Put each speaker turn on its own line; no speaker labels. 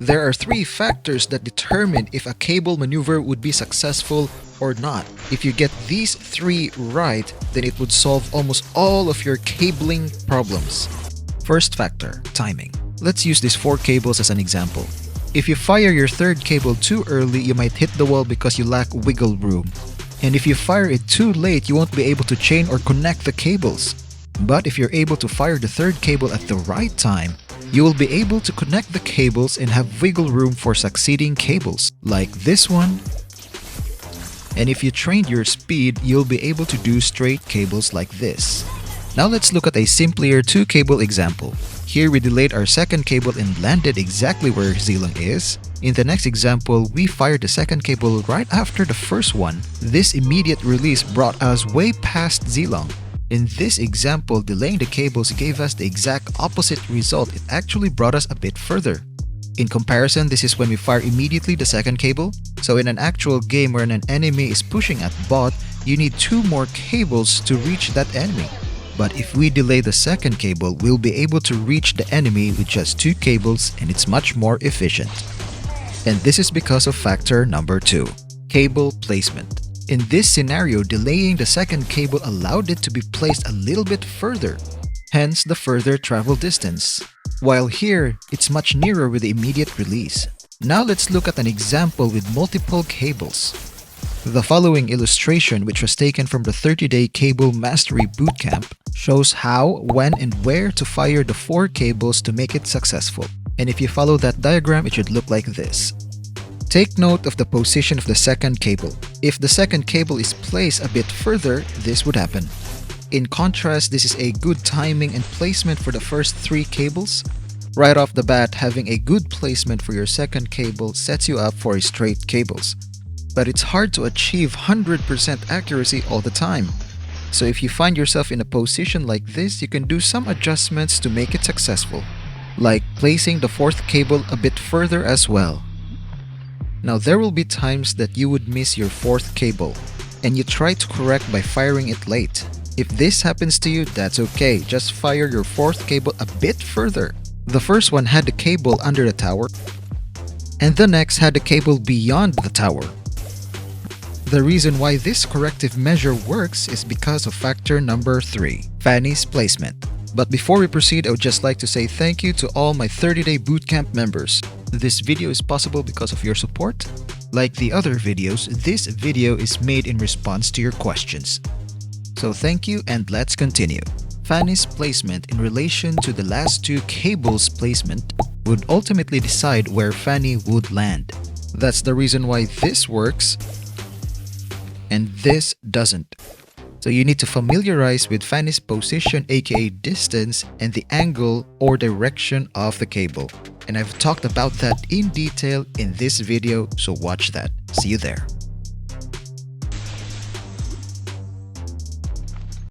There are three factors that determine if a cable maneuver would be successful or not. If you get these three right, then it would solve almost all of your cabling problems. First factor, timing. Let's use these four cables as an example. If you fire your third cable too early, you might hit the wall because you lack wiggle room. And if you fire it too late, you won't be able to chain or connect the cables. But if you're able to fire the third cable at the right time, you will be able to connect the cables and have wiggle room for succeeding cables, like this one. And if you trained your speed, you'll be able to do straight cables like this. Now let's look at a simpler two-cable example. Here we delayed our second cable and landed exactly where Zilong is. In the next example, we fired the second cable right after the first one. This immediate release brought us way past Zilong. In this example, delaying the cables gave us the exact opposite result. It actually brought us a bit further. In comparison, this is when we fire immediately the second cable. So in an actual game where an enemy is pushing at bot, you need 2 more cables to reach that enemy. But if we delay the second cable, we'll be able to reach the enemy with just 2 cables, and it's much more efficient. And this is because of factor number 2, cable placement. In this scenario, delaying the second cable allowed it to be placed a little bit further, hence the further travel distance. While here, it's much nearer with the immediate release. Now let's look at an example with multiple cables. The following illustration, which was taken from the 30-day Cable Mastery Bootcamp, shows how, when, and where to fire the 4 cables to make it successful. And if you follow that diagram, it should look like this. Take note of the position of the second cable. If the second cable is placed a bit further, this would happen. In contrast, this is a good timing and placement for the first 3 cables. Right off the bat, having a good placement for your second cable sets you up for straight cables. But it's hard to achieve 100% accuracy all the time. So if you find yourself in a position like this, you can do some adjustments to make it successful, like placing the 4th cable a bit further as well. Now there will be times that you would miss your 4th cable, and you try to correct by firing it late. If this happens to you, that's okay, just fire your 4th cable a bit further. The first one had the cable under the tower, and the next had the cable beyond the tower. The reason why this corrective measure works is because of factor number 3, Fanny's placement. But before we proceed, I would just like to say thank you to all my 30-day bootcamp members. This video is possible because of your support. Like the other videos, this video is made in response to your questions. So thank you, and let's continue. Fanny's placement in relation to the last 2 cables placement would ultimately decide where Fanny would land. That's the reason why this works and this doesn't. So you need to familiarize with Fanny's position, aka distance, and the angle or direction of the cable. And I've talked about that in detail in this video, so watch that. See you there.